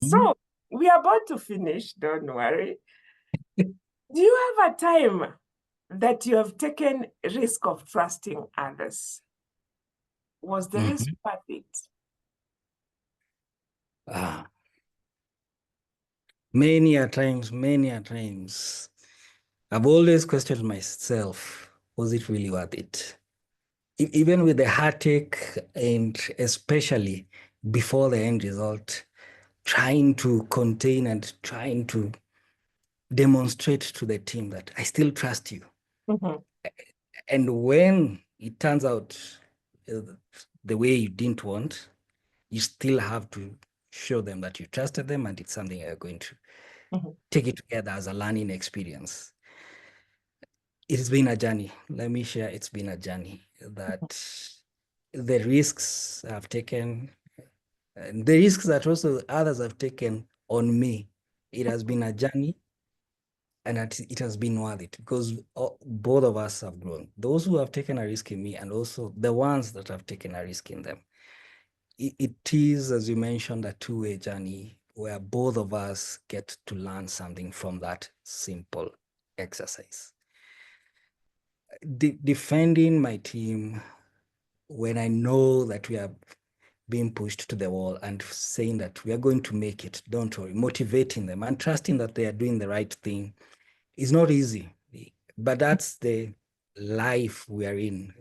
So we are about to finish, don't worry. Do you have a time that you have taken risk of trusting others? Was the risk worth it? Many a times. I've always questioned myself, was it really worth it? Even with the heartache and especially before the end result, trying to contain and trying to demonstrate to the team that I still trust you. And when it turns out the way you didn't want, you still have to show them that you trusted them and it's something you're going to take it together as a learning experience. It has been a journey. Let me share, it's been a journey that the risks I've taken, and the risks that also others have taken on me, it has been a journey and it has been worth it because both of us have grown. Those who have taken a risk in me and also the ones that have taken a risk in them. It is, as you mentioned, a two-way journey where both of us get to learn something from that simple exercise. Defending my team when I know that we are being pushed to the wall and saying that we are going to make it, don't worry, motivating them and trusting that they are doing the right thing is not easy, but that's the life we are in.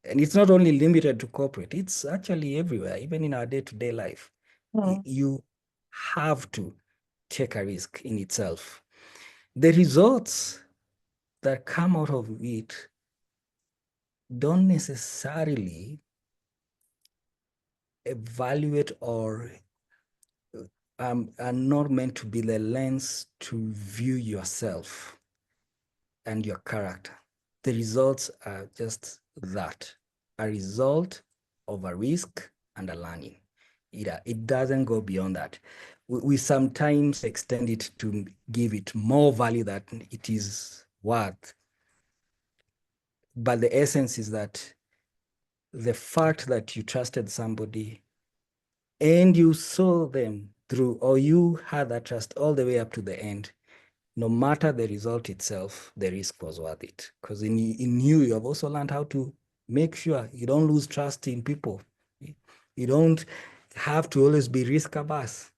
And it's not only limited to corporate, it's actually everywhere, even in our day-to-day life. You have to take a risk in itself. The results that come out of it don't necessarily evaluate or are not meant to be the lens to view yourself and your character. The results are just that, a result of a risk and a learning. It doesn't go beyond that. We sometimes extend it to give it more value than it is worth. But the essence is that the fact that you trusted somebody and you saw them through, or you had that trust all the way up to the end, no matter the result itself, the risk was worth it. Because in you have also learned how to make sure you don't lose trust in people. You don't have to always be risk averse,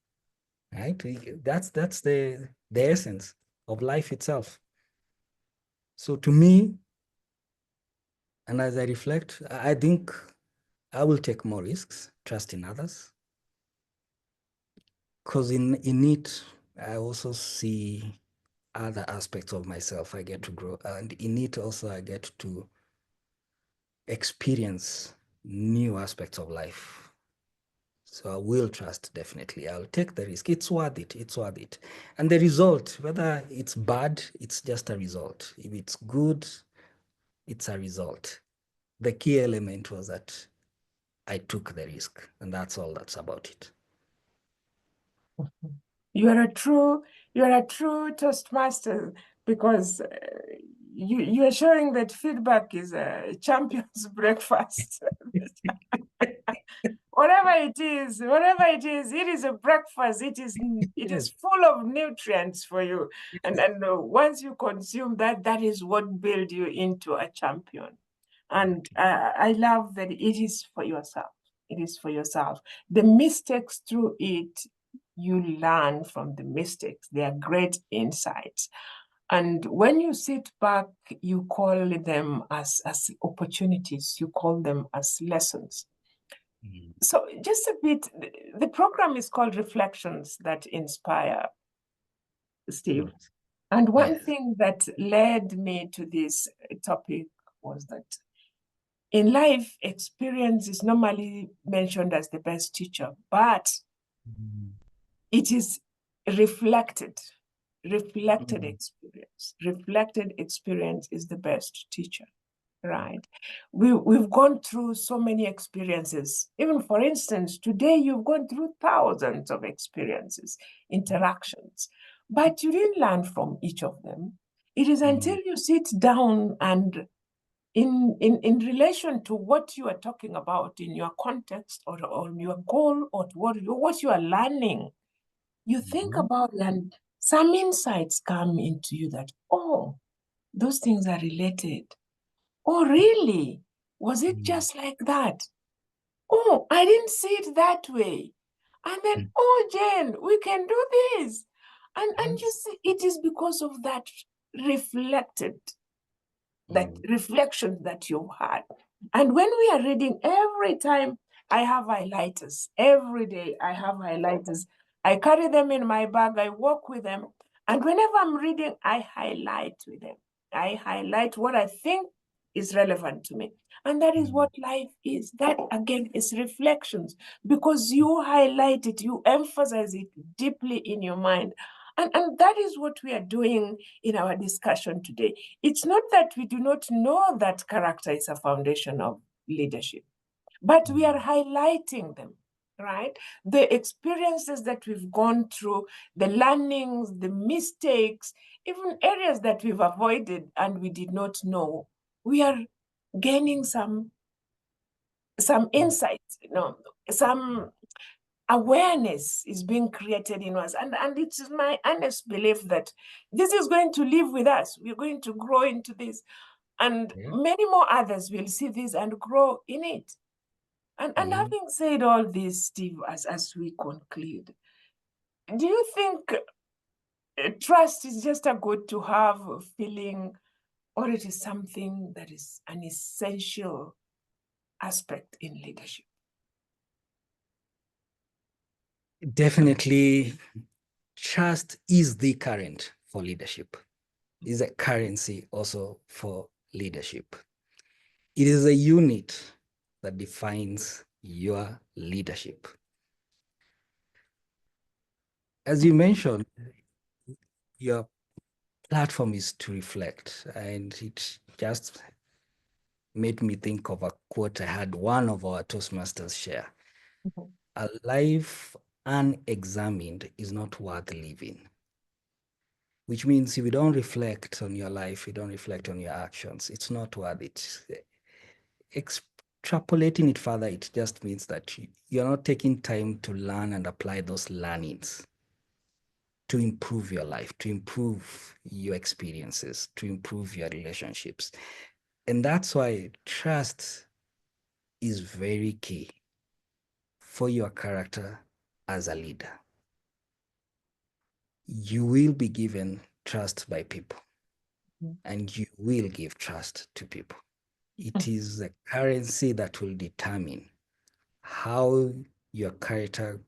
right? That's the essence of life itself. So to me, and as I reflect, I think I will take more risks, trust in others. Because in it, I also see other aspects of myself I get to grow. And in it also, I get to experience new aspects of life. So I will trust, definitely. I'll take the risk. It's worth it. It's worth it. And the result, whether it's bad, it's just a result. If it's good, it's a result. The key element was that I took the risk, and that's all that's about it. You're a true Toastmaster because you are showing that feedback is a champion's breakfast. Whatever it is, it is a breakfast. It is full of nutrients for you. And once you consume that, that is what builds you into a champion. And I love that it is for yourself. It is for yourself. The mistakes through it, you learn from the mistakes. They are great insights. And when you sit back, you call them as opportunities. You call them as lessons. So just a bit, the program is called Reflections That Inspire, Steve. And one thing that led me to this topic was that in life, experience is normally mentioned as the best teacher, but it is reflected experience. Reflected experience is the best teacher. Right. We've gone through so many experiences. Even for instance, today you've gone through thousands of experiences, interactions, but you didn't learn from each of them. It is until you sit down and in relation to what you are talking about in your context or on your goal or what you are learning, You think about it, and some insights come into you that, oh, those things are related. Oh, really? Was it just like that? Oh, I didn't see it that way. And then, oh, Jane, we can do this. And you Yes. see, it is because of that reflected, that reflection that you've had. And when we are reading, every time I have highlighters, every day I have highlighters. I carry them in my bag, I walk with them. And whenever I'm reading, I highlight with them. I highlight what I think is relevant to me. And that is what life is. That again is reflections because you highlight it, you emphasize it deeply in your mind. And that is what we are doing in our discussion today. It's not that we do not know that character is a foundation of leadership, but we are highlighting them, right? The experiences that we've gone through, the learnings, the mistakes, even areas that we've avoided and we did not know, we are gaining some insights, some awareness is being created in us. And it's my honest belief that this is going to live with us. We're going to grow into this. And many more others will see this and grow in it. And having said all this, Steve, as we conclude, do you think trust is just a good to have feeling, or it is something that is an essential aspect in leadership? Definitely, trust is the current for leadership, is a currency also for leadership. It is a unit that defines your leadership. As you mentioned, your platform is to reflect, and it just made me think of a quote I had one of our Toastmasters share. A life unexamined is not worth living, which means if you don't reflect on your life, you don't reflect on your actions, it's not worth it. Extrapolating it further, it just means that you're not taking time to learn and apply those learnings to improve your life, to improve your experiences, to improve your relationships. And that's why trust is very key for your character as a leader. You will be given trust by people, and you will give trust to people. It is the currency that will determine how your character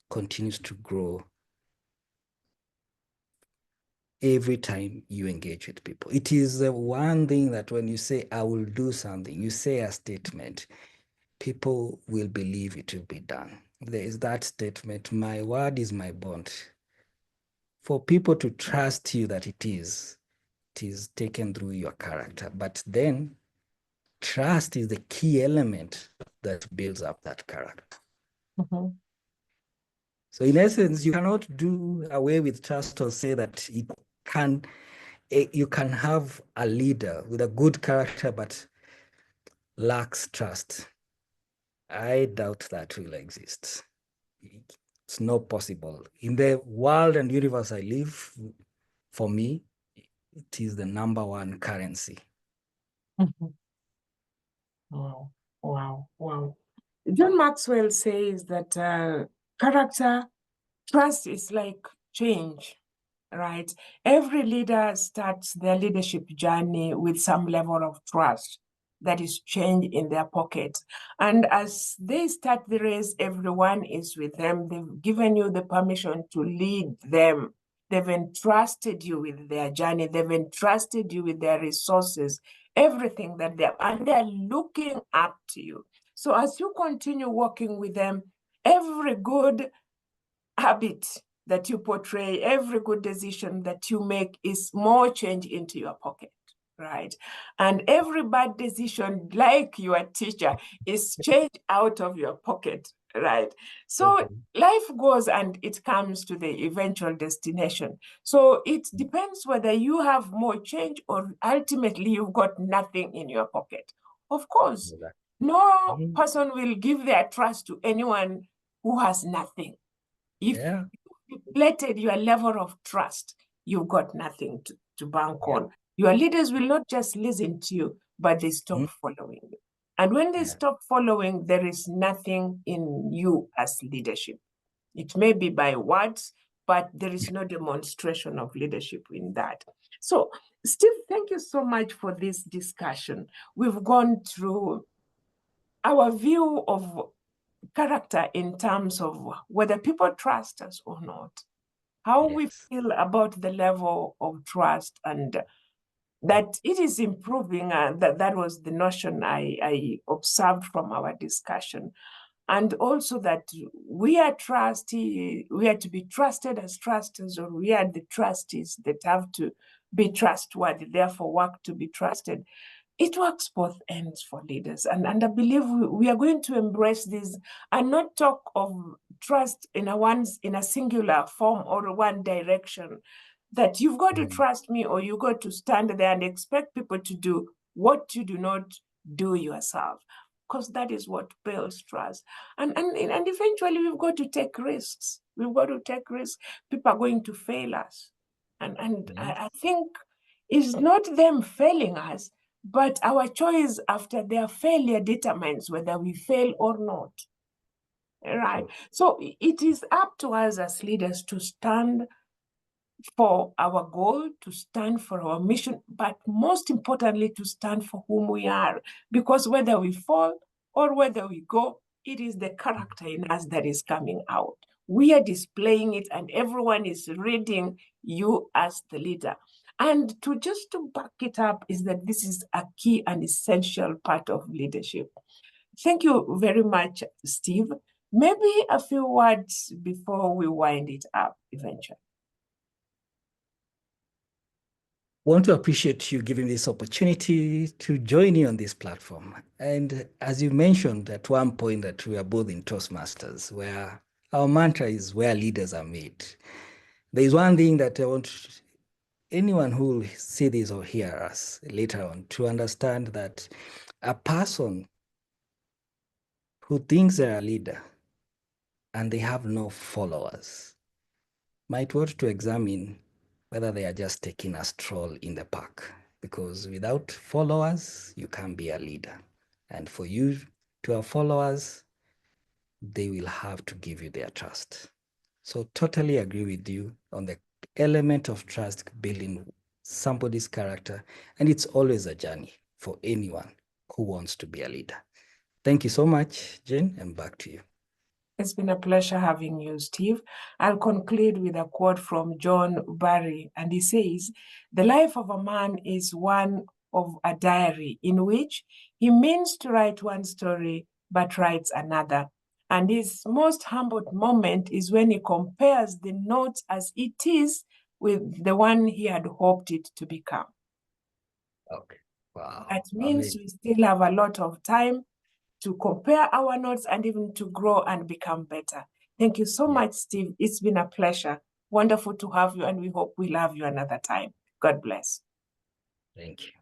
continues to grow every time you engage with people. It is the one thing that when you say, I will do something, you say a statement, people will believe it will be done. There is that statement, my word is my bond. For people to trust you that it is taken through your character. But then trust is the key element that builds up that character. So in essence, you cannot do away with trust or say that you can have a leader with a good character but lacks trust. I doubt that will exist. It's not possible. In the world and universe I live, for me, it is the number one currency. Wow, wow, wow. John Maxwell says that character, trust is like change, right? Every leader starts their leadership journey with some level of trust that is change in their pocket. And as they start the race, everyone is with them. They've given you the permission to lead them. They've entrusted you with their journey. They've entrusted you with their resources, everything that and they're looking up to you. So as you continue working with them, every good habit that you portray, every good decision that you make is more change into your pocket, right? And every bad decision, like your teacher, is change out of your pocket, right? So life goes and it comes to the eventual destination. So it depends whether you have more change or ultimately you've got nothing in your pocket. Of course, no person will give their trust to anyone who has nothing. If Yeah. you depleted your level of trust, you've got nothing to bank on. Your leaders will not just listen to you, but they stop following you. And when they stop following, there is nothing in you as leadership. It may be by words, but there is no demonstration of leadership in that. So, Steve, thank you so much for this discussion. We've gone through our view of character in terms of whether people trust us or not, how we feel about the level of trust, and that it is improving. That was the notion I observed from our discussion. And also that we are to be trusted as trusters, or we are the trustees that have to be trustworthy, therefore work to be trusted. It works both ends for leaders. And I believe we are going to embrace this and not talk of trust in a singular form or one direction, that you've got to trust me, or you got to stand there and expect people to do what you do not do yourself, because that is what builds trust. And eventually we've got to take risks. We've got to take risks. People are going to fail us. And I think it's not them failing us, but our choice after their failure determines whether we fail or not. Right? So it is up to us as leaders to stand for our goal, to stand for our mission, but most importantly, to stand for whom we are. Because whether we fall or whether we go, it is the character in us that is coming out. We are displaying it, and everyone is reading you as the leader. And just to back it up is that this is a key and essential part of leadership. Thank you very much, Steve. Maybe a few words before we wind it up eventually. Want to appreciate you giving this opportunity to join you on this platform. And as you mentioned at one point that we are both in Toastmasters, where our mantra is where leaders are made. There is one thing that I want anyone who will see this or hear us later on to understand, that a person who thinks they're a leader and they have no followers might want to examine whether they are just taking a stroll in the park, because without followers, you can't be a leader. And for you to have followers, they will have to give you their trust. So totally agree with you on the element of trust building somebody's character. And it's always a journey for anyone who wants to be a leader. Thank you so much, Jane, and back to you. It's been a pleasure having you, Steve. I'll conclude with a quote from John Barry, and he says, "The life of a man is one of a diary in which he means to write one story but writes another. And his most humbled moment is when he compares the notes as it is with the one he had hoped it to become." Okay. Wow. That means we still have a lot of time to compare our notes and even to grow and become better. Thank you so much, Steve. It's been a pleasure. Wonderful to have you, and we hope we'll have you another time. God bless. Thank you.